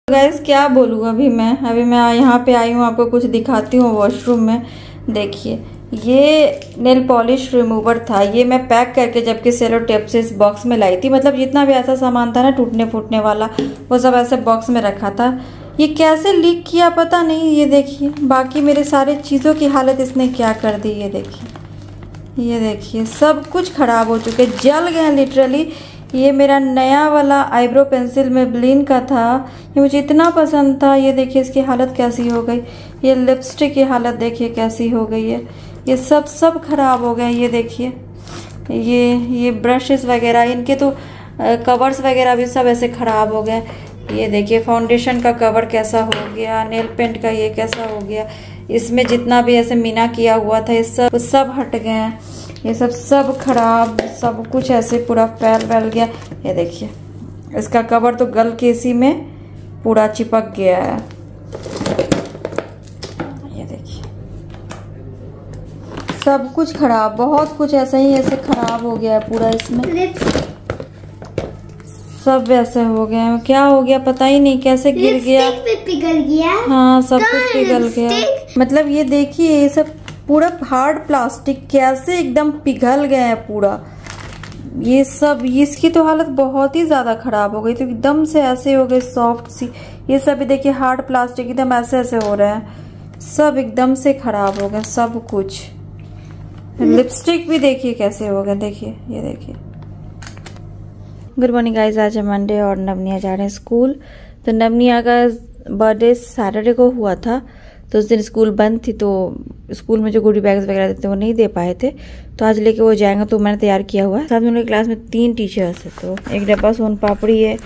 Guys क्या बोलूँ, अभी मैं यहाँ पे आई हूँ, आपको कुछ दिखाती हूँ वॉशरूम में। देखिए ये नेल पॉलिश रिमूवर था, ये मैं पैक करके जबकि सेलो टेप से इस बॉक्स में लाई थी। मतलब जितना भी ऐसा सामान था ना टूटने फूटने वाला, वो सब ऐसे बॉक्स में रखा था। ये कैसे लीक किया पता नहीं। ये देखिए बाकी मेरे सारे चीज़ों की हालत इसने क्या कर दी। ये देखिए सब कुछ ख़राब हो चुके, जल गए लिटरली। ये मेरा नया वाला आईब्रो पेंसिल मेबेलिन का था, ये मुझे इतना पसंद था। ये देखिए इसकी हालत कैसी हो गई। ये लिपस्टिक की हालत देखिए कैसी हो गई है। ये सब खराब हो गए। ये देखिए ये ब्रशेस वगैरह, इनके तो कवर्स वगैरह भी सब ऐसे ख़राब हो गए। ये देखिए फाउंडेशन का कवर कैसा हो गया, नेल पेंट का ये कैसा हो गया। इसमें जितना भी ऐसे मीना किया हुआ था ये सब हट गए हैं। ये सब खराब, सब कुछ ऐसे पूरा फैल गया। ये देखिए इसका कवर तो गल के इसी में पूरा चिपक गया है। ये देखिए सब कुछ खराब, बहुत कुछ ऐसा ही ऐसे खराब हो गया है पूरा। इसमें सब वैसे हो गया, क्या हो गया पता ही नहीं, कैसे गिर गया, पिघल गया। हाँ सब कुछ पिघल गया। मतलब ये देखिए ये सब पूरा हार्ड प्लास्टिक कैसे एकदम पिघल गया है पूरा। ये सब, इसकी तो हालत बहुत ही ज्यादा खराब हो गई, तो एकदम से ऐसे हो गए सॉफ्ट सी। ये सब भी देखिए हार्ड प्लास्टिक एकदम ऐसे हो रहे हैं, सब एकदम से खराब हो गए सब कुछ। लिपस्टिक भी देखिए कैसे हो गए, देखिए ये देखिए। गुड मॉर्निंग गाइज, आज है मंडे और नवनिया जा रहे हैं स्कूल। तो नवनिया का बर्थडे सैटरडे को हुआ था, तो उस दिन स्कूल बंद थी, तो स्कूल में जो गुडी बैग्स वगैरह देते वो नहीं दे पाए थे, तो आज लेके वो जाएंगे। तो मैंने तैयार किया हुआ है। साथ में उनकी क्लास में 3 टीचर्स है, तो एक डब्बा सोन पापड़ी है,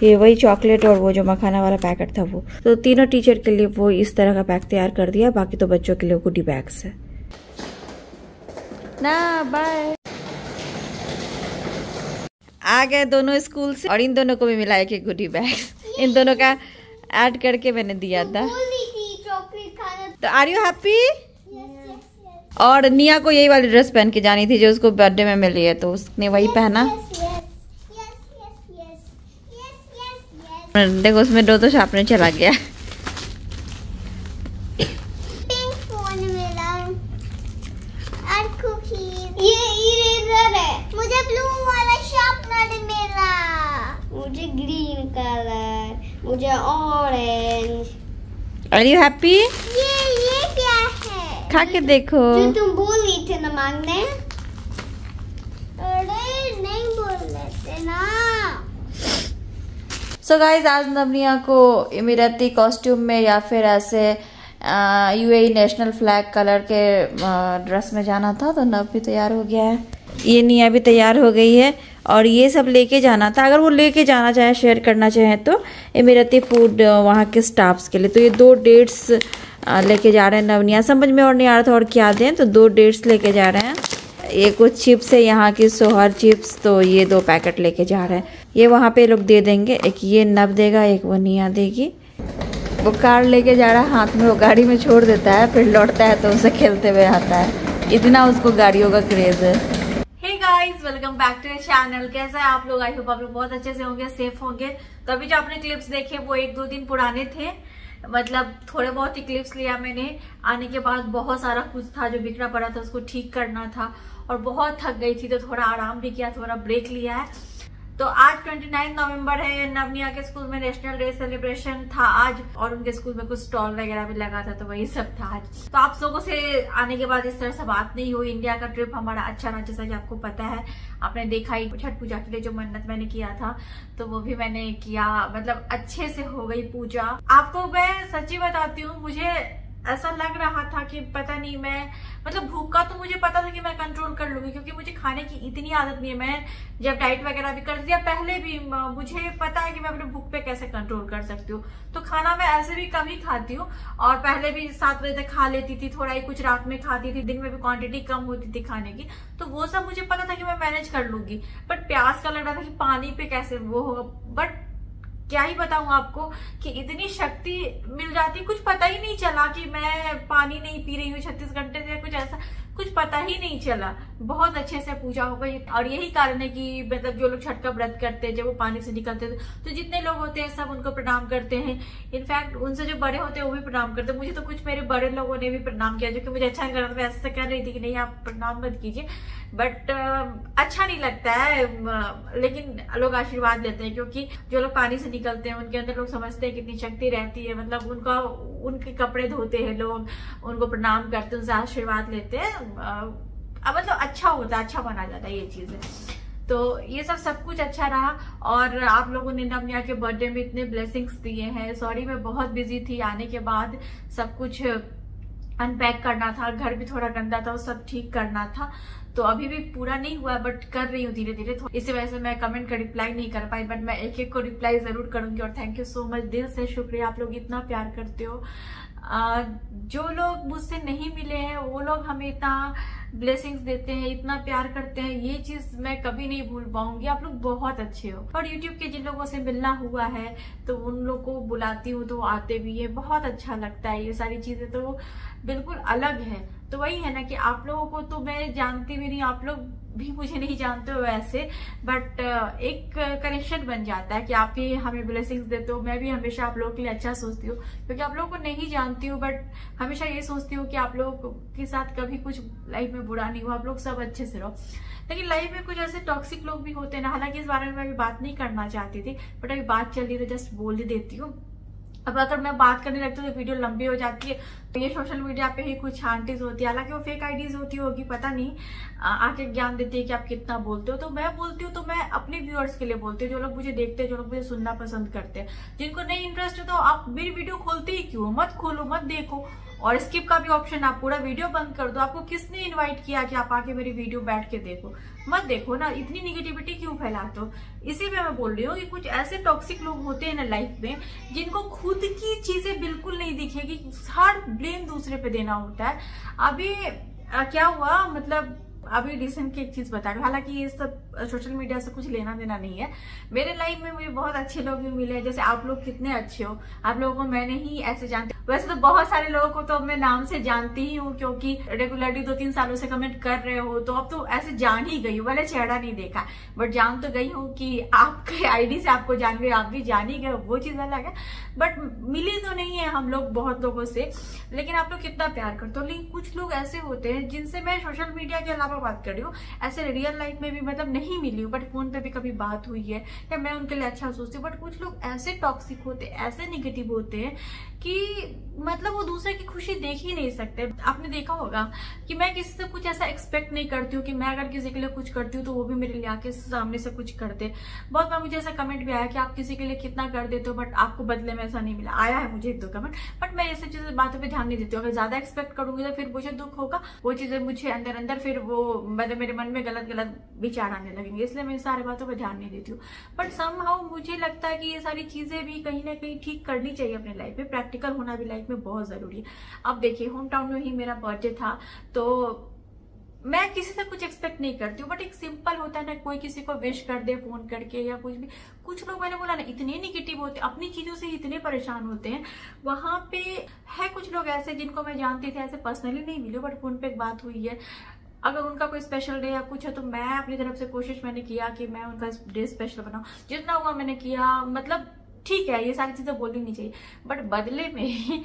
ये वही चॉकलेट और वो जो मखाना वाला पैकेट था वो। तो तीनों टीचर के लिए वो इस तरह का पैक तैयार कर दिया, बाकी तो बच्चों के लिए गुडी बैग्स है ना। बाय। आ गए दोनों स्कूल से, और इन दोनों को भी मिला एक गुडी बैग। इन दोनों का ऐड करके मैंने दिया था। तो आर यू हैप्पी? और निया को यही वाली ड्रेस पहन के जानी थी जो उसको बर्थडे में मिली है, तो उसने वही पहना। देखो उसमें दो शार्पनर चला गया। ये इरेजर है, मुझे ब्लू वाला शार्पनर मिला, मुझे ग्रीन कलर, मुझे ऑरेंज। Are you happy? ये क्या है? खा के देखो। जो तुम बोल रही थे ना मांगने। अरे नहीं बोल रहे थे ना। So guys, आज नवनिया को इमिराती कॉस्ट्यूम में या फिर ऐसे यूएई नेशनल फ्लैग कलर के ड्रेस में जाना था, तो नव भी तैयार हो गया है। ये निया भी तैयार हो गई है, और ये सब लेके जाना था। अगर वो लेके जाना चाहे, शेयर करना चाहे तो इमिराती फूड वहाँ के स्टाफ्स के लिए। तो ये 2 डेट्स लेके जा रहे हैं नवनिया। समझ में और नहीं आ रहा था और क्या दें, तो 2 डेट्स लेके जा रहे हैं। ये कुछ चिप्स है यहाँ की, सोहर चिप्स, तो ये 2 पैकेट लेके जा रहे हैं। ये वहाँ पे लोग दे देंगे, एक ये नव देगा, एक वो निया देगी। वो कार लेके जा रहा है हाथ में, वो गाड़ी में छोड़ देता है, फिर लौटता है तो उसे खेलते हुए आता है। इतना उसको गाड़ियों का क्रेज है। Hey guys, welcome back to channel. कैसा है आप लोग? आई होप आप लोग बहुत अच्छे से होंगे, सेफ होंगे। तो अभी जो आपने क्लिप्स देखे वो 1-2 दिन पुराने थे, मतलब थोड़े बहुत ही क्लिप्स लिया मैंने। आने के बाद बहुत सारा कुछ था जो बिखरा पड़ा था, उसको ठीक करना था, और बहुत थक गई थी, तो थोड़ा आराम भी किया, थोड़ा ब्रेक लिया है। तो आज 29 नवंबर है, नवनिया के स्कूल में नेशनल डे सेलिब्रेशन था आज, और उनके स्कूल में कुछ स्टॉल वगैरह भी लगा था, तो वही सब था आज। तो आप लोगों से आने के बाद इस तरह से बात नहीं हुई। इंडिया का ट्रिप हमारा अच्छा रहा, जैसा कि आपको पता है, आपने देखा ही। छठ पूजा के लिए जो मन्नत मैंने किया था तो वो भी मैंने किया, मतलब अच्छे से हो गई पूजा। आपको मैं सच्ची बताती हूँ, मुझे ऐसा लग रहा था कि पता नहीं, मैं मतलब भूख का तो मुझे पता था कि मैं कंट्रोल कर लूंगी, क्योंकि मुझे खाने की इतनी आदत नहीं है। मैं जब डाइट वगैरह भी करती थी पहले भी, मुझे पता है कि मैं अपने भूख पे कैसे कंट्रोल कर सकती हूँ। तो खाना मैं ऐसे भी कम ही खाती हूँ, और पहले भी 7 बजे तक खा लेती थी, थोड़ा ही कुछ रात में खाती थी, दिन में भी क्वांटिटी कम होती थी खाने की। तो वो सब मुझे पता था कि मैं मैनेज कर लूंगी, बट प्यास का लग रहा था कि पानी पे कैसे वो होगा। बट क्या ही बताऊं आपको कि इतनी शक्ति मिल जाती, कुछ पता ही नहीं चला कि मैं पानी नहीं पी रही हूँ 36 घंटे से, कुछ ऐसा कुछ पता ही नहीं चला, बहुत अच्छे से पूजा हो गई। और यही कारण है कि मतलब जो लोग छठ का व्रत करते हैं, जब वो पानी से निकलते थे तो जितने लोग होते हैं सब उनको प्रणाम करते हैं। इनफैक्ट उनसे जो बड़े होते हैं वो भी प्रणाम करते हैं। मुझे तो कुछ मेरे बड़े लोगों ने भी प्रणाम किया, जो कि मुझे अच्छा नहीं लगा। मैं ऐसे कह रही थी कि नहीं आप प्रणाम मत कीजिए, बट अच्छा नहीं लगता है, लेकिन लोग आशीर्वाद लेते हैं, क्योंकि जो लोग पानी से निकलते हैं उनके अंदर लोग समझते हैं कितनी शक्ति रहती है। मतलब उनके कपड़े धोते हैं लोग, उनको प्रणाम करते हैं, उनसे आशीर्वाद लेते हैं। मतलब अच्छा होता है, अच्छा माना जाता है ये चीजें। तो ये सब कुछ अच्छा रहा। और आप लोगों ने नवनिया के बर्थडे में इतने ब्लेसिंग्स दिए हैं। सॉरी मैं बहुत बिजी थी, आने के बाद सब कुछ अनपैक करना था, घर भी थोड़ा गंदा था, वो सब ठीक करना था। तो अभी भी पूरा नहीं हुआ, बट कर रही हूँ धीरे धीरे। इसी वजह से मैं कमेंट का रिप्लाई नहीं कर पाई, बट मैं एक एक को रिप्लाई जरूर करूंगी। और थैंक यू सो मच, दिल से शुक्रिया, आप लोग इतना प्यार करते हो। जो लोग मुझसे नहीं मिले हैं वो लोग हमें इतना ब्लेसिंग्स देते हैं, इतना प्यार करते हैं, ये चीज मैं कभी नहीं भूल पाऊंगी। आप लोग बहुत अच्छे हो। और यूट्यूब के जिन लोगों से मिलना हुआ है तो उन लोग को बुलाती हूँ तो आते भी है, बहुत अच्छा लगता है। ये सारी चीजें तो बिल्कुल अलग है। तो वही है ना कि आप लोगों को तो मैं जानती भी नहीं, आप लोग भी मुझे नहीं जानते हो वैसे, बट एक कनेक्शन बन जाता है कि आप भी हमें ब्लेसिंग्स देते हो। मैं भी हमेशा आप लोगों के लिए अच्छा सोचती हूँ, क्योंकि आप लोगों को नहीं जानती हूँ, बट हमेशा ये सोचती हूँ कि आप लोगों के साथ कभी कुछ लाइफ में बुरा नहीं हुआ, आप लोग सब अच्छे से रहो। लेकिन लाइफ में कुछ ऐसे टॉक्सिक लोग भी होते हैं ना, हालांकि इस बारे में मैं अभी बात नहीं करना चाहती थी, बट अभी बात चल रही है तो जस्ट बोल ही देती हूँ। अब अगर मैं बात करने लगती हूँ तो वीडियो लंबी हो जाती है। तो ये सोशल मीडिया पे ही कुछ आंटीज होती है, हालांकि वो फेक आईडीज होती होगी, पता नहीं, आके ज्ञान देती है कि आप कितना बोलते हो। तो मैं बोलती हूँ तो मैं अपने व्यूअर्स के लिए बोलती हूँ, जो लोग मुझे देखते हैं, जो लोग मुझे सुनना पसंद करते हैं। जिनको नहीं इंटरेस्ट है तो आप मेरी वीडियो खोलते ही क्यों, मत खोलो, मत देखो। और स्किप का भी ऑप्शन, आप पूरा वीडियो बंद कर दो। आपको किसने इन्वाइट किया कि आप आके मेरी वीडियो बैठ के देखो? मत देखो ना, इतनी निगेटिविटी क्यों फैलाते हो? इसी में मैं बोल रही हूँ कि कुछ ऐसे टॉक्सिक लोग होते हैं ना लाइफ में, जिनको खुद की चीजें बिल्कुल नहीं दिखेगी, हर ब्लेम दूसरे पे देना होता है। अभी क्या हुआ, मतलब अभी रिसेंट की एक चीज बता रही हूँ, हालांकि ये सब सोशल मीडिया से कुछ लेना देना नहीं है। मेरे लाइफ में मुझे बहुत अच्छे लोग भी मिले, जैसे आप लोग कितने अच्छे हो। आप लोगों को मैंने ही ऐसे जानती, वैसे तो बहुत सारे लोगों को तो मैं नाम से जानती ही हूँ, क्योंकि रेगुलरली 2-3 सालों से कमेंट कर रहे हो, तो अब तो ऐसे जान ही गई हूँ। भले चेहरा नहीं देखा, बट जान तो गई हूँ कि आपके आईडी से आपको जान गई, आप भी जान ही गए, वो चीज अलग है। बट मिली तो नहीं है हम लोग बहुत लोगों से, लेकिन आप लोग कितना प्यार करते हो। लेकिन कुछ लोग ऐसे होते हैं जिनसे मैं सोशल मीडिया के अलावा बात कर रही हूँ, ऐसे रियल लाइफ में भी मतलब नहीं मिली हूँ, बट फोन पे भी कभी बात हुई है, या मैं उनके लिए अच्छा सोचती हूँ। बट कुछ लोग ऐसे टॉक्सिक होते हैं, ऐसे निगेटिव होते हैं कि मतलब वो दूसरे की खुशी देख ही नहीं सकते। आपने देखा होगा कि मैं किसी से कुछ ऐसा एक्सपेक्ट नहीं करती हूँ कि मैं अगर किसी के लिए कुछ करती हूँ तो वो भी मेरे लिए आके सामने से कुछ कर दे। बहुत बार मुझे ऐसा कमेंट भी आया कि आप किसी के लिए कितना कर देते हो, बट आपको बदले में ऐसा नहीं मिला। आया है मुझे 1-2 कमेंट, बट मैं ये सब चीजें बातों पे ध्यान नहीं देती हूँ। अगर ज्यादा एक्सपेक्ट करूंगी तो फिर मुझे दुख होगा, वो चीजें मुझे अंदर अंदर फिर वो मतलब मेरे मन में गलत गलत विचार आने लगेंगे, इसलिए मैं सारी बातों पे ध्यान नहीं देती हूँ। बट समहाउ मुझे लगता है कि ये सारी चीजें भी कहीं ना कहीं ठीक करनी चाहिए अपने लाइफ में। प्रैक्टिकल होना भी लाइफ में बहुत जरूरी है। अब देखिए, होम टाउन में ही मेरा बर्थडे था, तो मैं किसी से कुछ एक्सपेक्ट नहीं करती हूँ, बट एक सिंपल होता है ना, कोई किसी को विश कर दे फोन करके या कुछ भी। कुछ लोग, मैंने बोला ना, इतने निगेटिव होते हैं, अपनी चीजों से इतने परेशान होते हैं। वहां पे है कुछ लोग ऐसे जिनको मैं जानती थी, ऐसे पर्सनली नहीं मिली, बट फोन पे एक बात हुई है। अगर उनका कोई स्पेशल डे या कुछ है तो मैं अपनी तरफ से कोशिश मैंने किया कि मैं उनका डे स्पेशल बनाऊं, जितना हुआ मैंने किया। मतलब ठीक है, ये सारी चीजें बोलनी नहीं चाहिए, बट बदले में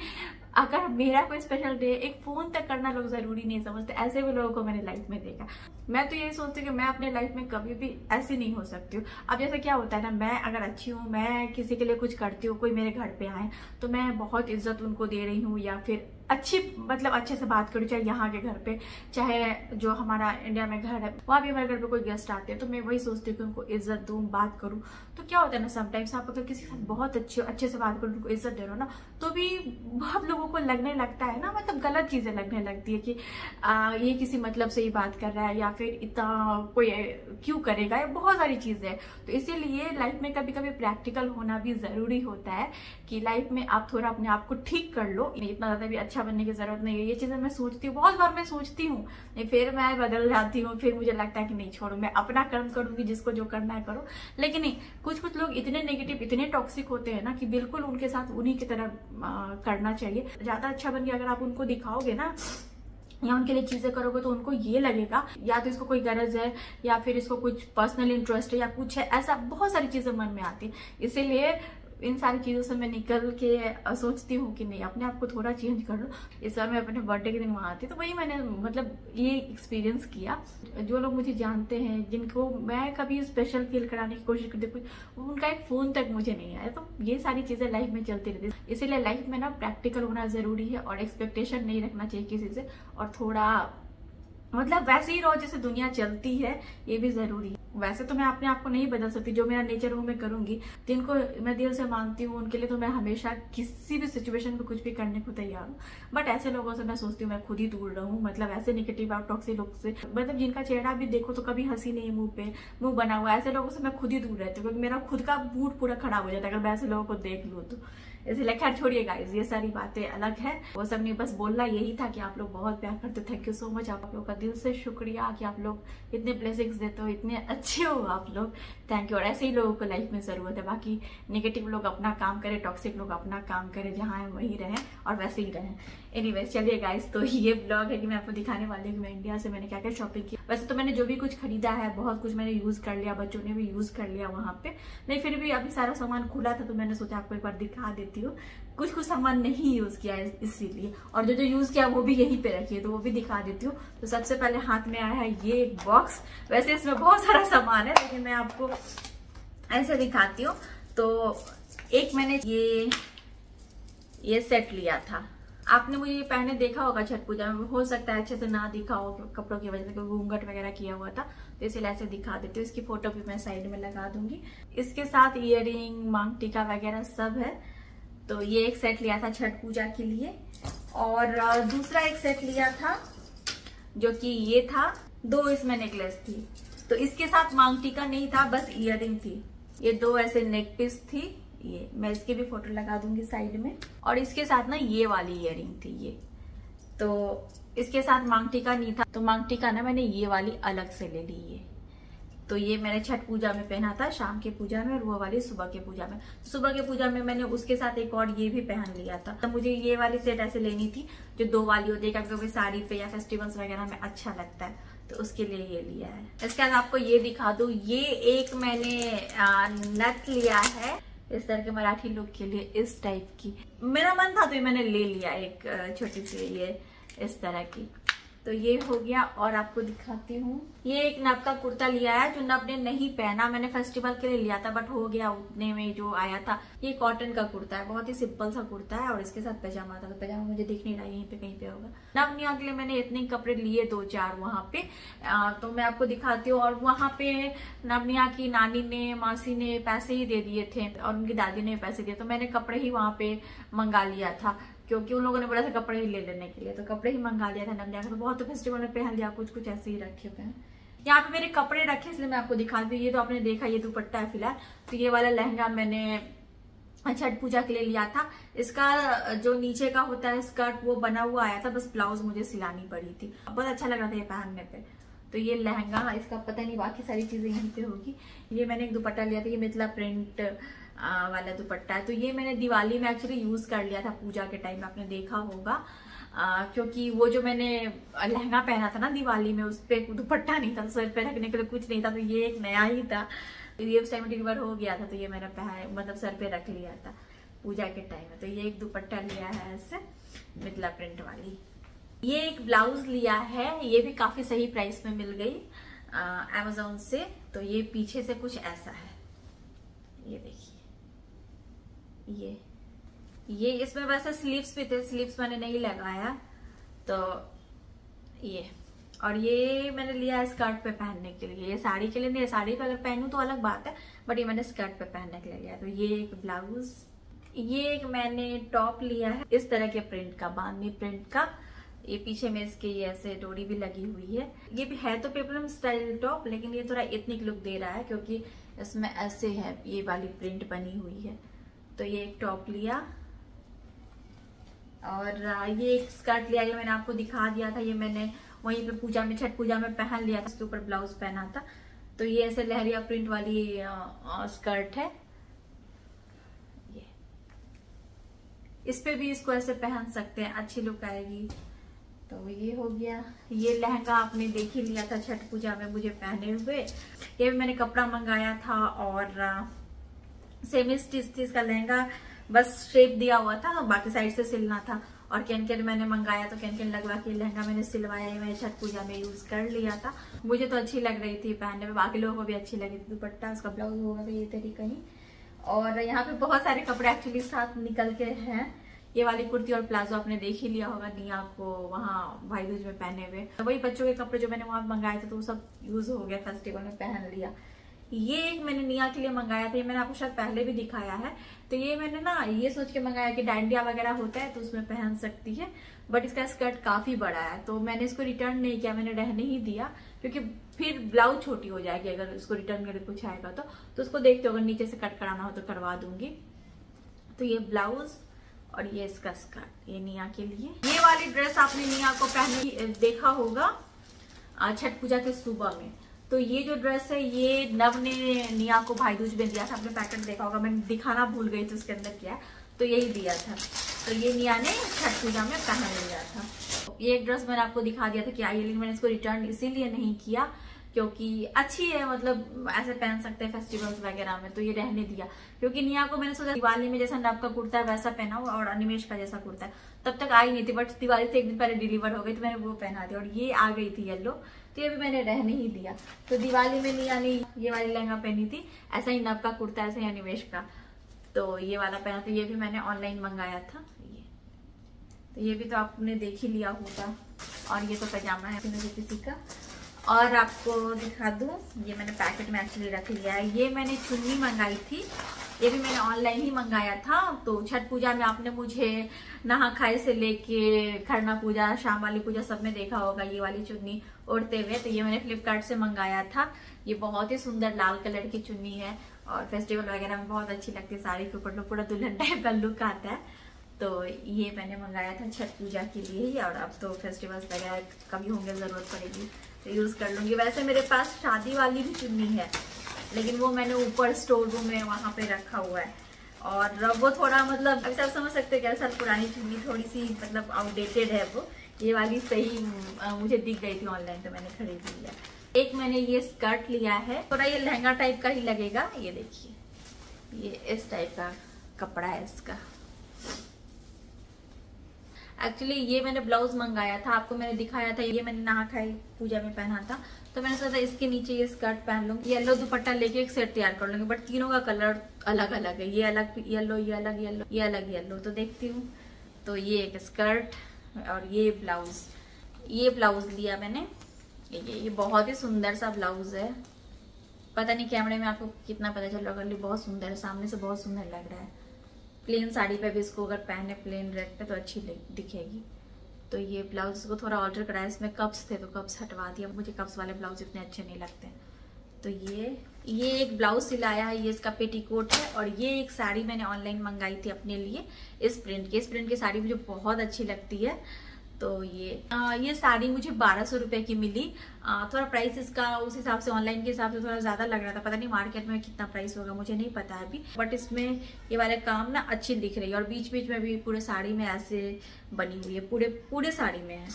अगर मेरा कोई स्पेशल डे एक फोन तक करना लोग जरूरी नहीं समझते। ऐसे भी लोगों को मैंने लाइफ में देखा। मैं तो यही सोचती हूँ कि मैं अपने लाइफ में कभी भी ऐसी नहीं हो सकती हूँ। अब जैसे क्या होता है ना, मैं अगर अच्छी हूँ, मैं किसी के लिए कुछ करती हूँ, कोई मेरे घर पे आए तो मैं बहुत इज्जत उनको दे रही हूँ, या फिर अच्छी मतलब अच्छे से बात करूँ, चाहे यहाँ के घर पे, चाहे जो हमारा इंडिया में घर है वहाँ भी हमारे घर पे कोई गेस्ट आते हैं, तो मैं वही सोचती हूँ कि उनको इज्जत दूँ, बात करूँ। तो क्या होता है ना, समटाइम्स आप अगर किसी के साथ बहुत अच्छे से बात करो, उनको इज्जत दे रहे हो ना, तो भी बहुत लोगों को लगने लगता है ना, मतलब गलत चीजें लगने लगती है कि ये किसी मतलब से ही बात कर रहा है, या फिर इतना कोई क्यों करेगा, या बहुत सारी चीजें है। तो इसीलिए लाइफ में कभी कभी प्रैक्टिकल होना भी जरूरी होता है कि लाइफ में आप थोड़ा अपने आप को ठीक कर लो। इतना ज्यादा भी अच्छा बनने की जरूरत नहीं है। ये चीजें मैं सोचती हूँ, बहुत बार मैं सोचती हूँ, फिर मैं बदल जाती हूँ, फिर मुझे लगता है कि नहीं छोड़ो, मैं अपना कर्म करूंगी, जिसको जो करना है करो। लेकिन नहीं, कुछ लोग इतने नेगेटिव, इतने टॉक्सिक होते हैं ना कि बिल्कुल उनके साथ उन्हीं की तरह करना चाहिए। ज्यादा अच्छा बन के अगर आप उनको दिखाओगे ना या उनके लिए चीजें करोगे तो उनको ये लगेगा या तो इसको कोई गरज है या फिर इसको कुछ पर्सनल इंटरेस्ट है या कुछ है, ऐसा बहुत सारी चीजें मन में आती है। इसीलिए इन सारी चीजों से मैं निकल के सोचती हूँ कि नहीं, अपने आप को थोड़ा चेंज कर लो। इस बार मैं अपने बर्थडे के दिन वहां थी तो वही मैंने मतलब ये एक्सपीरियंस किया। जो लोग मुझे जानते हैं, जिनको मैं कभी स्पेशल फील कराने की कोशिश करती हूँ, उनका एक फोन तक मुझे नहीं आया। तो ये सारी चीजें लाइफ में चलती रहती है। इसीलिए लाइफ में ना प्रैक्टिकल होना जरूरी है और एक्सपेक्टेशन नहीं रखना चाहिए किसी से, और थोड़ा मतलब वैसे ही रहो जैसे दुनिया चलती है, ये भी जरूरी है। वैसे तो मैं अपने आप को नहीं बदल सकती, जो मेरा नेचर वो मैं करूंगी। जिनको मैं दिल से मानती हूँ उनके लिए तो मैं हमेशा किसी भी सिचुएशन में कुछ भी करने को तैयार हूँ। बट ऐसे लोगों से मैं सोचती हूँ मैं खुद ही दूर रहूँ, मतलब ऐसे निगेटिव और टॉक्सिक लोग से, मतलब जिनका चेहरा भी देखो तो कभी हंसी नहीं, मुंह बना हुआ, ऐसे लोगों से मैं खुद ही दूर रहती हूँ, क्योंकि मेरा खुद का मूड पूरा खराब हो जाता है अगर मैं ऐसे लोगों को देख लूँ तो। इसलिए खैर छोड़िए गाइस, ये सारी बातें अलग है, वो सब नहीं, बस बोलना यही था कि आप लोग बहुत प्यार करते हो। थैंक यू सो मच, आप लोग का दिल से शुक्रिया कि आप लोग इतने ब्लेसिंग्स देते हो, इतने अच्छे हो आप लोग। Thank you. और ऐसे ही लोगों को लाइफ में जरूरत है। बाकी नेगेटिव लोग अपना काम करें, टॉक्सिक लोग अपना काम करें, जहाँ है वहीं रहें और वैसे ही रहें। एनीवेज चलिए गाइस, तो ये ब्लॉग है कि मैं आपको दिखाने वाली हूँ कि मैं इंडिया से मैंने क्या क्या शॉपिंग की। वैसे तो मैंने जो भी कुछ खरीदा है बहुत कुछ मैंने यूज कर लिया, बच्चों ने भी यूज कर लिया वहां पे, नहीं फिर भी अभी सारा सामान खुला था तो मैंने सोचा आपको एक बार दिखा देती हूँ। कुछ सामान नहीं यूज किया है इसीलिए, और जो यूज किया वो भी यहीं पे रखी है तो वो भी दिखा देती हूँ। तो सबसे पहले हाथ में आया है ये एक बॉक्स। वैसे इसमें बहुत सारा सामान है लेकिन मैं आपको ऐसे दिखाती हूँ। तो एक मैंने ये सेट लिया था, आपने मुझे ये पहने देखा होगा छठ पूजा में, हो सकता है अच्छे से ना दिखा हो कपड़ों की वजह से, क्योंकि घूंघट वगैरह किया हुआ था, तो इसलिए ऐसे दिखा देती हूँ। इसकी फोटो भी मैं साइड में लगा दूंगी। इसके साथ ईयरिंग, मांग टीका वगैरह सब है। तो ये एक सेट लिया था छठ पूजा के लिए, और दूसरा एक सेट लिया था जो कि ये था, 2 इसमें नेकलेस थी। तो इसके साथ मांग टीका नहीं था, बस ईयरिंग थी। ये 2 ऐसे नेक पीस थी, ये मैं इसकी भी फोटो लगा दूंगी साइड में। और इसके साथ ना ये वाली ईयरिंग थी ये, तो इसके साथ मांग टीका नहीं था, तो मांग टीका ना मैंने ये वाली अलग से ले ली ये। तो ये मैंने छठ पूजा में पहना था, शाम के पूजा में, और वो वाली सुबह के पूजा में। सुबह के पूजा में मैंने उसके साथ एक और ये भी पहन लिया था। तो मुझे ये वाली सेट ऐसे लेनी थी जो 2 वाली होती है, क्योंकि साड़ी पे या फेस्टिवल्स वगैरह में अच्छा लगता है, तो उसके लिए ये लिया है। इसके बाद आपको ये दिखा दूं, ये एक मैंने नथ लिया है इस तरह के मराठी लुक के लिए, इस टाइप की। मेरा मन था तो ये मैंने ले लिया, एक छोटी सी ये इस तरह की। तो ये हो गया। और आपको दिखाती हूँ, ये एक नब का कुर्ता लिया है जो नब ने नहीं पहना, मैंने फेस्टिवल के लिए लिया था बट हो गया उतने में जो आया था। ये कॉटन का कुर्ता है, बहुत ही सिंपल सा कुर्ता है, और इसके साथ पैजामा था। तो पैजामा मुझे दिख नहीं रहा, यहीं पे कहीं पे होगा। नब निया के लिए मैंने इतने कपड़े लिए 2-4 वहां पे, तो मैं आपको दिखाती हूँ। और वहां पे नवनिया की नानी ने, मासी ने पैसे ही दे दिए थे और उनकी दादी ने पैसे दिए, तो मैंने कपड़े ही वहां पे मंगा लिया था, क्योंकि उन लोगों ने बोला था कपड़े ही ले लेने के लिए, तो कपड़े ही मंगा लिया था नवनिया का। तो बहुत फेस्टिवल में पहन लिया, कुछ कुछ ऐसे ही रखे हुए हैं। यहाँ पे मेरे कपड़े रखे इसलिए मैं आपको दिखा दी। ये तो आपने देखा, ये दुपट्टा है फिलहाल। तो ये वाला लहंगा मैंने छठ पूजा के लिए लिया था। इसका जो नीचे का होता है स्कर्ट वो बना हुआ आया था, बस ब्लाउज मुझे सिलानी पड़ी थी। बहुत अच्छा लग रहा था ये पहनने पे। तो ये लहंगा, इसका पता नहीं, बाकी सारी चीजें यहीं पे होगी। ये मैंने एक दुपट्टा लिया था, ये मिथिला प्रिंट वाला दुपट्टा है। तो ये मैंने दिवाली में एक्चुअली यूज कर लिया था पूजा के टाइम में, आपने देखा होगा। क्योंकि वो जो मैंने लहंगा पहना था ना दिवाली में, उस पर दुपट्टा नहीं था, सर पे रखने के लिए कुछ नहीं था, तो ये एक नया ही था। ये उस टाइम डिलीवर हो गया था, तो ये मैंने मतलब सर पे रख लिया था पूजा के टाइम में। तो ये एक दुपट्टा लिया है ऐसे मिथिला प्रिंट वाली। ये एक ब्लाउज लिया है, ये भी काफी सही प्राइस में मिल गई अमेज़न से। तो ये पीछे से कुछ ऐसा है, ये देखिए। ये इसमें वैसे स्लीव्स भी थे, स्लीव्स मैंने नहीं लगाया। तो ये, और ये मैंने लिया है स्कर्ट पे पहनने के लिए, ये साड़ी के लिए नहीं, साड़ी पे अगर पहनूं तो अलग बात है, बट ये मैंने स्कर्ट पे पहनने के लिए लिया। तो ये एक ब्लाउज, ये एक मैंने टॉप लिया है इस तरह के प्रिंट का, बांधनी प्रिंट का। ये पीछे में इसके ये ऐसे डोरी भी लगी हुई है। ये भी है तो पेपरम स्टाइल टॉप, लेकिन ये थोड़ा एथनिक लुक दे रहा है क्योंकि इसमें ऐसे है, ये वाली प्रिंट बनी हुई है। तो ये एक टॉप लिया, और ये एक स्कर्ट लिया, ये मैंने आपको दिखा दिया था। ये मैंने वहीं पे पूजा में, छठ पूजा में पहन लिया था, इसके ऊपर ब्लाउज पहना था। तो ये ऐसे लहरिया प्रिंट वाली स्कर्ट है। ये इस पे भी इसको ऐसे पहन सकते हैं, अच्छी लुक आएगी। तो ये हो गया। ये लहंगा आपने देख ही लिया था छठ पूजा में मुझे पहने हुए। ये भी मैंने कपड़ा मंगाया था और सेमी स्टिच थी इसका लहंगा, बस शेप दिया हुआ था, बाकी साइड से सिलना था। और कैन मैंने मंगाया तो कैन लगवा के लहंगा मैंने सिलवाया, मैंने छठ पूजा में यूज कर लिया था। मुझे तो अच्छी लग रही थी पहनने में, बाकी लोगों को भी अच्छी लगी थी। दुपट्टा उसका ब्लाउज होगा तो ये तरीका ही। और यहाँ पे बहुत सारे कपड़े एक्चुअली साथ निकल के हैं। ये वाली कुर्ती और प्लाजो आपने देख ही लिया होगा निया को वहाँ भाई दूज में पहने हुए। वही बच्चों के कपड़े जो मैंने वहां मंगाए थे तो वो सब यूज हो गया, फेस्टिवल में पहन लिया। ये एक मैंने निया के लिए मंगाया था, ये मैंने आपको शायद पहले भी दिखाया है। तो ये मैंने ना ये सोच के मंगाया कि डांडिया वगैरह होता है तो उसमें पहन सकती है, बट इसका स्कर्ट काफी बड़ा है तो मैंने इसको रिटर्न नहीं किया, मैंने रहने ही दिया, क्योंकि फिर ब्लाउज छोटी हो जाएगी अगर उसको रिटर्न करके कुछ आएगा तो उसको देखते हो, अगर नीचे से कट कराना हो तो करवा दूंगी। तो ये ब्लाउज और ये इसका स्कर्ट, ये निया के लिए। ये वाली ड्रेस आपने निया को पहने देखा होगा छठ पूजा के सुबह में। तो ये जो ड्रेस है ये नव ने निया को भाई दूज में दिया था, आपने पैकेट देखा होगा, मैंने दिखाना भूल गई थी उसके अंदर क्या है, तो यही दिया था। तो ये निया ने छठ पूजा में पहन लिया था। ये एक ड्रेस मैंने आपको दिखा दिया था कि आई, लेकिन मैंने इसको रिटर्न इसीलिए नहीं किया क्योंकि अच्छी है, मतलब ऐसे पहन सकते हैं फेस्टिवल्स वगैरह में, तो ये रहने दिया। क्योंकि निया को मैंने सोचा दिवाली में जैसा नव का कुर्ता है वैसा पहना हो और अनिमेश का जैसा कुर्ता है, तब तक आई नहीं थी, बट दिवाली से एक दिन पहले डिलीवर हो गई तो मैंने वो पहना दिया। और ये आ गई थी येलो, तो ये भी मैंने रहने ही दिया। तो दिवाली में निया ने ये वाली लहंगा पहनी थी, ऐसा ही नव का कुर्ता, ऐसा ही अनिमेश का, तो ये वाला पहना। तो ये भी मैंने ऑनलाइन मंगाया था। तो ये भी तो आपने देख ही लिया होगा। और ये तो पजामा है किसी का। और आपको दिखा दूं, ये मैंने पैकेट में एक्चुअली रख लिया है। ये मैंने चुन्नी मंगाई थी, ये भी मैंने ऑनलाइन ही मंगाया था। तो छठ पूजा में आपने मुझे नहा खाए से लेके खरना पूजा, शाम वाली पूजा सब में देखा होगा ये वाली चुन्नी ओढ़ते हुए। तो ये मैंने फ्लिपकार्ट से मंगाया था। ये बहुत ही सुंदर लाल कलर की चुन्नी है और फेस्टिवल वगैरह में बहुत अच्छी लगती है, साड़ी के ऊपर पूरा दुल्हन टाइप का लुक आता है। तो ये मैंने मंगाया था छठ पूजा के लिए ही, और अब तो फेस्टिवल्स वगैरह कभी होंगे, जरूरत पड़ेगी तो यूज कर लूंगी। वैसे मेरे पास शादी वाली भी चुन्नी है, लेकिन वो मैंने ऊपर स्टोर रूम में वहां पे रखा हुआ है। और वो थोड़ा मतलब अभी आप समझ सकते हैं क्या, साल पुरानी चुन्नी, थोड़ी सी मतलब आउटडेटेड है वो। ये वाली सही मुझे दिख गई थी ऑनलाइन तो मैंने खरीद लिया। एक मैंने ये स्कर्ट लिया है, थोड़ा ये लहंगा टाइप का ही लगेगा। ये देखिए, ये इस टाइप का कपड़ा है इसका। एक्चुअली ये मैंने ब्लाउज मंगाया था, आपको मैंने दिखाया था, ये मैंने नहा खाई पूजा में पहना था। तो मैंने सोचा इसके नीचे ये स्कर्ट पहन लूंगी, येलो दुपट्टा लेके एक सेट तैयार कर लूंगी, बट तीनों का कलर अलग अलग है, ये अलग येलो, ये अलग येलो, ये अलग येलो। तो देखती हूँ। तो ये एक स्कर्ट और ये ब्लाउज लिया मैंने। ये बहुत ही सुंदर सा ब्लाउज है, पता नहीं कैमरे में आपको कितना पता चल रहा होगा, बहुत सुंदर है, सामने से बहुत सुंदर लग रहा है। प्लेन साड़ी पे भी इसको अगर पहने, प्लेन ड्रेस पे तो अच्छी दिखेगी। तो ये ब्लाउज को थोड़ा ऑल्टर कराया, इसमें कप्स थे तो कप्स हटवा दिया, मुझे कप्स वाले ब्लाउज इतने अच्छे नहीं लगते। तो ये एक ब्लाउज सिलाया है, ये इसका पेटीकोट है। और ये एक साड़ी मैंने ऑनलाइन मंगाई थी अपने लिए, इस प्रिंट की साड़ी मुझे बहुत अच्छी लगती है। तो ये साड़ी मुझे 1200 रुपए की मिली। थोड़ा प्राइस इसका उस हिसाब से ऑनलाइन के हिसाब से थोड़ा ज्यादा लग रहा था, पता नहीं मार्केट में कितना प्राइस होगा मुझे नहीं पता है अभी, बट इसमें ये वाले काम ना अच्छी दिख रही है। और बीच बीच में भी पूरे साड़ी में ऐसे बनी हुई है, पूरे साड़ी में है,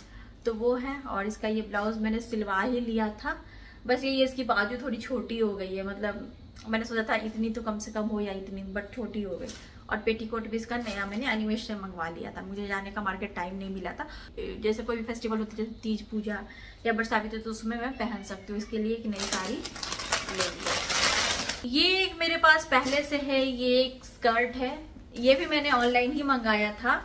तो वो है। और इसका ये ब्लाउज मैंने सिलवा ही लिया था, बस ये इसकी बाजू थोड़ी छोटी हो गई है, मतलब मैंने सोचा था इतनी तो कम से कम हो या इतनी, बट छोटी हो गई। और पेटीकोट भी इसका नया मैंने एनिमेश से मंगवा लिया था, मुझे जाने का मार्केट टाइम नहीं मिला था। जैसे कोई भी फेस्टिवल होती है, जैसे तीज पूजा या बरसाती, तो उसमें मैं पहन सकती हूँ, इसके लिए एक नई साड़ी ले लिया। ये एक मेरे पास पहले से है, ये एक स्कर्ट है, ये भी मैंने ऑनलाइन ही मंगाया था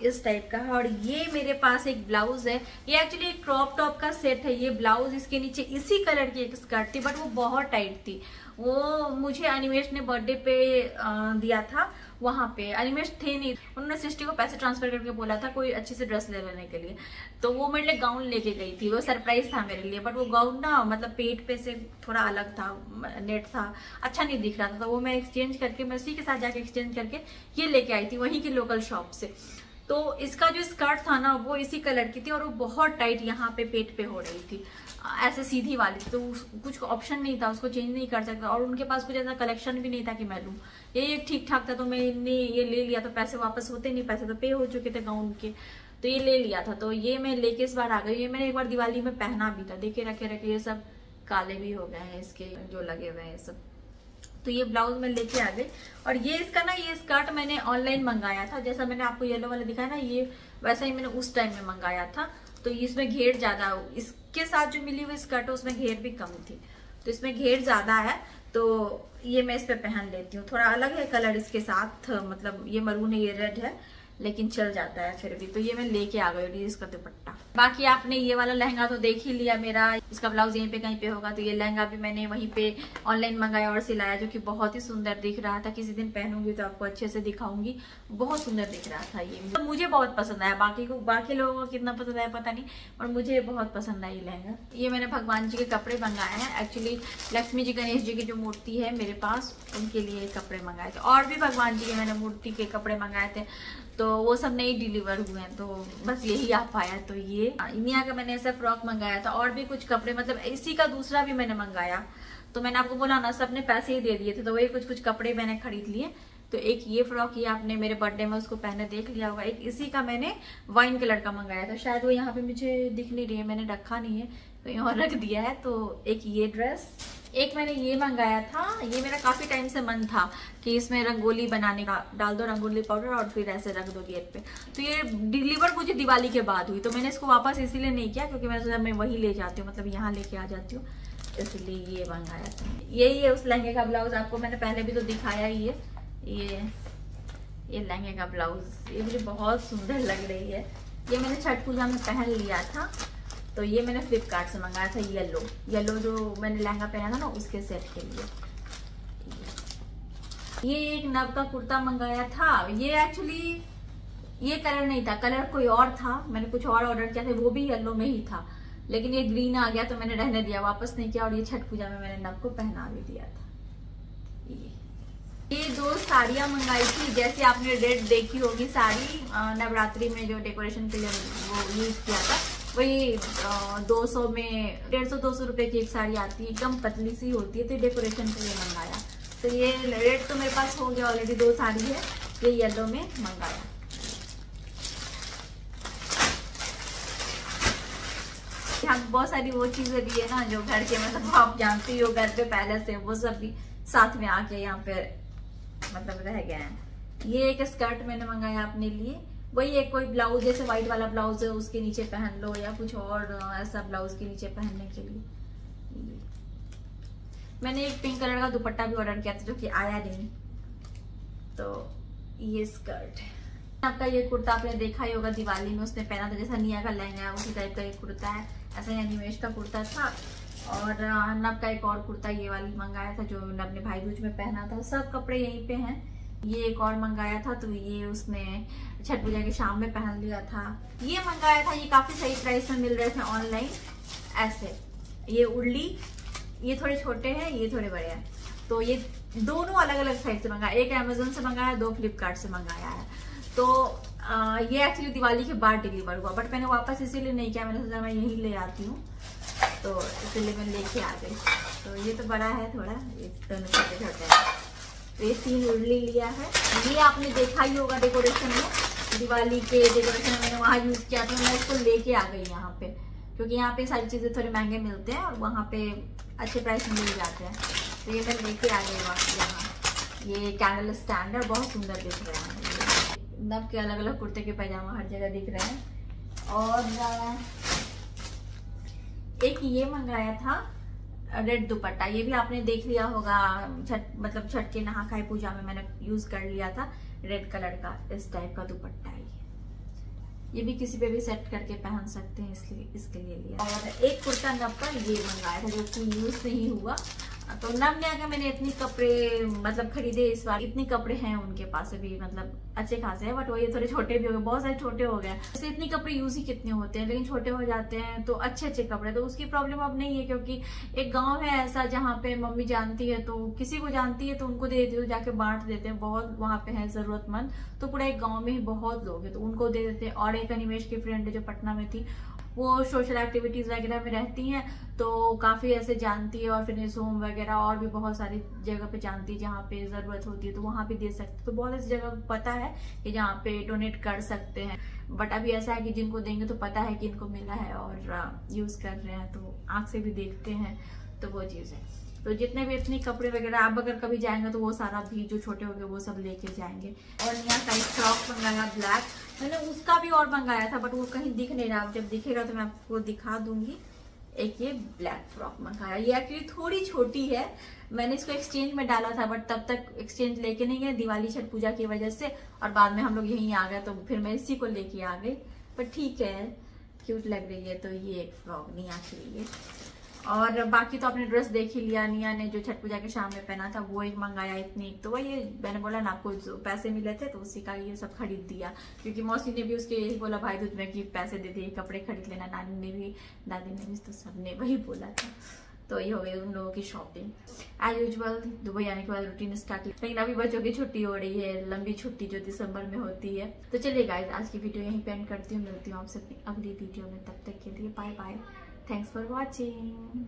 इस टाइप का। और ये मेरे पास एक ब्लाउज है, ये एक्चुअली एक क्रॉप टॉप का सेट है। ये ब्लाउज, इसके नीचे इसी कलर की एक स्कर्ट थी, बट वो बहुत टाइट थी। वो मुझे अनिमेश ने बर्थडे पे दिया था, वहां पे अनिमेश थे नहीं, उन्होंने सिस्टर को पैसे ट्रांसफर करके बोला था कोई अच्छी से ड्रेस ले लेने के लिए। तो वो मेरे लिए गाउन लेके गई थी, वो सरप्राइज था मेरे लिए। बट वो गाउन ना मतलब पेट पे से थोड़ा अलग था, नेट था, अच्छा नहीं दिख रहा था। तो वो मैं एक्सचेंज करके, मैं उसी के साथ जाके एक्सचेंज करके ये लेके आई थी वहीं की लोकल शॉप से। तो इसका जो स्कर्ट था ना वो इसी कलर की थी, और वो बहुत टाइट यहाँ पे पेट पे हो रही थी, ऐसे सीधी वाली। तो कुछ ऑप्शन नहीं था, उसको चेंज नहीं कर सकता, और उनके पास कुछ ऐसा कलेक्शन भी नहीं था कि मैं लूँ। ये ठीक ठाक था तो मैंने ये ले लिया, तो पैसे वापस होते नहीं, पैसे तो पे हो चुके थे गाउन के। तो ये ले लिया था। तो ये मैं लेके इस बार आ गई। ये मैंने एक बार दिवाली में पहना भी था, देखिए रखे रखे ये सब काले भी हो गए हैं इसके जो लगे हुए हैं सब। तो ये ब्लाउज मैं लेके आ गई। और ये इसका ना, ये स्कर्ट मैंने ऑनलाइन मंगाया था, जैसा मैंने आपको येलो वाला दिखाया ना, ये वैसा ही मैंने उस टाइम में मंगाया था। तो इसमें घेर ज्यादा, इसके साथ जो मिली हुई स्कर्ट है उसमें घेर भी कम थी, तो इसमें घेर ज्यादा है। तो ये मैं इस पे पहन लेती हूँ। थोड़ा अलग है कलर इसके साथ, मतलब ये मरून है, ये रेड है, लेकिन चल जाता है फिर भी। तो ये मैं लेके आ गई इसका दुपट्टा। बाकी आपने ये वाला लहंगा तो देख ही लिया मेरा, इसका ब्लाउज यहीं पे कहीं पे होगा। तो ये लहंगा भी मैंने वहीं पे ऑनलाइन मंगाया और सिलाया, जो कि बहुत ही सुंदर दिख रहा था। किसी दिन पहनूंगी तो आपको अच्छे से दिखाऊंगी, बहुत सुंदर दिख रहा था ये। तो मुझे बहुत पसंद आया, बाकी लोगों को कितना पसंद आया पता नहीं, और मुझे बहुत पसंद आई लहंगा। ये मैंने भगवान जी के कपड़े मंगाए हैं। एक्चुअली लक्ष्मी जी गणेश जी की जो मूर्ति है मेरे पास, उनके लिए कपड़े मंगाए थे। और भी भगवान जी के मैंने मूर्ति के कपड़े मंगाए थे, तो वो सब नहीं डिलीवर हुए हैं, तो बस यही आ पाया। तो ये इनिया का मैंने ऐसा फ्रॉक मंगाया था, और भी कुछ कपड़े, मतलब इसी का दूसरा भी मैंने मंगाया। तो मैंने आपको बोला ना, सबने पैसे ही दे दिए थे, तो वही कुछ कपड़े मैंने खरीद लिए। तो एक ये फ्रॉक, ये आपने मेरे बर्थडे में उसको पहने देख लिया होगा। एक इसी का मैंने वाइन कलर का मंगाया था, शायद वो यहाँ पे मुझे दिख नहीं रही है, मैंने रखा नहीं है तो यहाँ रख दिया है। तो एक ये ड्रेस, एक मैंने ये मंगाया था। ये मेरा काफी टाइम से मन था कि इसमें रंगोली बनाने का, डाल दो रंगोली पाउडर और फिर ऐसे रख दो गेट पे। तो ये डिलीवर मुझे दिवाली के बाद हुई, तो मैंने इसको वापस इसीलिए नहीं किया क्योंकि मैंने सोचा मैं वही ले जाती हूँ, मतलब यहाँ लेके आ जाती हूँ, इसलिए ये मंगाया था। यही है उस लहंगे का ब्लाउज, आपको मैंने पहले भी तो दिखाया ही है। ये लहंगे का ब्लाउज, ये मुझे बहुत सुंदर लग रही है। ये मैंने छठ पूजा में पहन लिया था। तो ये मैंने फ्लिपकार्ट से मंगाया था, येलो जो मैंने लहंगा पहना था ना, उसके सेट के लिए। ये एक नव का कुर्ता मंगाया था। ये एक्चुअली ये कलर नहीं था, कलर कोई और था, मैंने कुछ और ऑर्डर किया था, वो भी येलो में ही था, लेकिन ये ग्रीन आ गया तो मैंने रहने दिया, वापस नहीं किया। और ये छठ पूजा में मैंने नव को पहना भी दिया था। ये 2 साड़ियां मंगाई थी, जैसे आपने रेड देखी होगी साड़ी नवरात्रि में जो डेकोरेशन के लिए वो यूज किया था, वही 200 में 150-200 रुपए की एक साड़ी आती है, एकदम पतली सी होती है। तो डेकोरेशन के लिए मंगाया। तो ये रेड तो मेरे पास हो गया ऑलरेडी, 2 साड़ी है। ये येलो में मंगाया। यहाँ बहुत सारी वो चीजें भी है ना जो घर के, मतलब आप जानती हो घर पे पहले से, वो सब भी साथ में आके यहाँ पे मतलब रह गए हैं। ये एक स्कर्ट मैंने मंगाया अपने लिए, वही एक कोई ब्लाउज जैसे व्हाइट वाला ब्लाउज है उसके नीचे पहन लो, या कुछ और ऐसा ब्लाउज के नीचे पहनने के लिए। मैंने एक पिंक कलर का दुपट्टा भी ऑर्डर किया था जो कि आया नहीं। तो ये स्कर्ट है। आपका ये कुर्ता आपने देखा ही होगा, दिवाली में उसने पहना था, जैसा निया का लहंगा है उसी टाइप का एक कुर्ता है, ऐसा ही अनिमेश का कुर्ता था। और नब का एक और कुर्ता ये वाली मंगाया था जो नब ने भाई दूज में पहना था। सब कपड़े यहीं पे हैं। ये एक और मंगाया था, तो ये उसने छठ पूजा के शाम में पहन लिया था। ये मंगाया था, ये काफी सही प्राइस में मिल रहे थे ऑनलाइन। ऐसे ये उर्ली, ये थोड़े छोटे हैं, ये थोड़े बड़े हैं। तो ये दोनों अलग अलग साइज से मंगाया, एक अमेजोन से मंगाया, 2 फ्लिपकार्ट से मंगाया है। तो ये एक्चुअली दिवाली के बाद डिलीवर हुआ, बट मैंने वापस इसीलिए नहीं किया, मैंने सोचा मैं यही ले आती हूँ, तो इसलिए मैं लेके आ गई। तो ये तो बड़ा है थोड़ा, ये दोनों छोटे छोटे हैं। तो ये 3 उर्ली लिया है। ये आपने देखा ही होगा डेकोरेशन में, दिवाली के डेकोरेशन में मैंने वहाँ यूज किया था। मैं इसको लेके आ गई यहाँ पे, क्योंकि यहाँ पे सारी चीजें थोड़े महंगे मिलते हैं और वहाँ पे अच्छे प्राइस में मिल जाते हैं। तो ये मैं लेके आ गई यहाँ। ये कैंडल स्टैंड है, बहुत सुंदर दिख रहा है। नब के अलग अलग कुर्ते के पैजामा हर जगह दिख रहे हैं। और एक ये मंगाया था रेड दुपट्टा, ये भी आपने देख लिया होगा, मतलब छठ के नहा खाए पूजा में मैंने यूज कर लिया था। रेड कलर का इस टाइप का दुपट्टा है ये भी किसी पे भी सेट करके पहन सकते हैं, इसलिए इसके लिए लिया। और एक कुर्ता नब का ये मंगाया था जो कि यूज नहीं हुआ। तो नब ने आकर मैंने इतनी कपड़े मतलब खरीदे इस बार, इतने कपड़े हैं उनके पास भी, मतलब अच्छे खासे हैं, बट वो ये थोड़े छोटे भी हो गए, बहुत सारे छोटे हो गए। जैसे इतने कपड़े यूज ही कितने होते हैं, लेकिन छोटे हो जाते हैं तो अच्छे कपड़े, तो उसकी प्रॉब्लम अब नहीं है। क्योंकि एक गांव है ऐसा जहाँ पे मम्मी जानती है, तो किसी को जानती है तो उनको दे देती है, जाके बांट देते हैं। बहुत वहाँ पे है जरूरतमंद, तो पूरा एक गाँव में ही बहुत लोग है तो उनको दे देते हैं। और एक अनिमेश की फ्रेंड जो पटना में थी, वो सोशल एक्टिविटीज वगैरह में रहती हैं, तो काफी ऐसे जानती है। और फिटनेस होम वगैरह और भी बहुत सारी जगह पे जानती है जहाँ पे जरूरत होती है, तो वहां पे दे सकते। तो बहुत ऐसी जगह पता है कि जहाँ पे डोनेट कर सकते हैं। बट अभी ऐसा है कि जिनको देंगे तो पता है कि इनको मिला है और यूज कर रहे हैं, तो आंख से भी देखते हैं, तो वो चीज है। तो जितने भी इतने कपड़े वगैरह आप अगर कभी जाएंगे तो वो सारा भी जो छोटे हो गए वो सब लेके जाएंगे। और यहाँ का एक फ्रॉक मंगाया ब्लैक, मैंने उसका भी और मंगाया था बट वो कहीं दिख नहीं रहा, जब दिखेगा तो मैं आपको दिखा दूंगी। एक ये ब्लैक फ्रॉक मंगाया, ये एक्चुअली थोड़ी छोटी है, मैंने इसको एक्सचेंज में डाला था बट तब तक एक्सचेंज लेके नहीं गए दिवाली छठ पूजा की वजह से, और बाद में हम लोग यहीं आ गए तो फिर मैं इसी को लेके आ गई। पर ठीक है, क्यूट लग रही है। तो ये एक फ्रॉक निया के लिए, और बाकी तो आपने ड्रेस देख ही लिया। निया ने जो छठ पूजा के शाम में पहना था वो एक मंगाया इतनी, तो वही मैंने बोला ना आपको जो पैसे मिले थे तो उसी का ये सब खरीद दिया, क्योंकि मौसी ने भी उसके यही बोला भाई दूज में कि पैसे दे दिए कपड़े खरीद लेना, नानी ने भी दादी ने भी, तो सबने वही बोला था। तो ये हो गई उन लोगों की शॉपिंग। एज यूजुअल दुबई आने के बाद रूटीन स्टार्ट, लेकिन अभी बच्चों की छुट्टी हो रही है, लंबी छुट्टी जो दिसंबर में होती है। तो चलिए गाइस, आज की वीडियो यहीं पे एंड करती हूँ, मिलती हूँ आपसे अगली वीडियो में, तब तक के लिए bye bye, thanks for watching.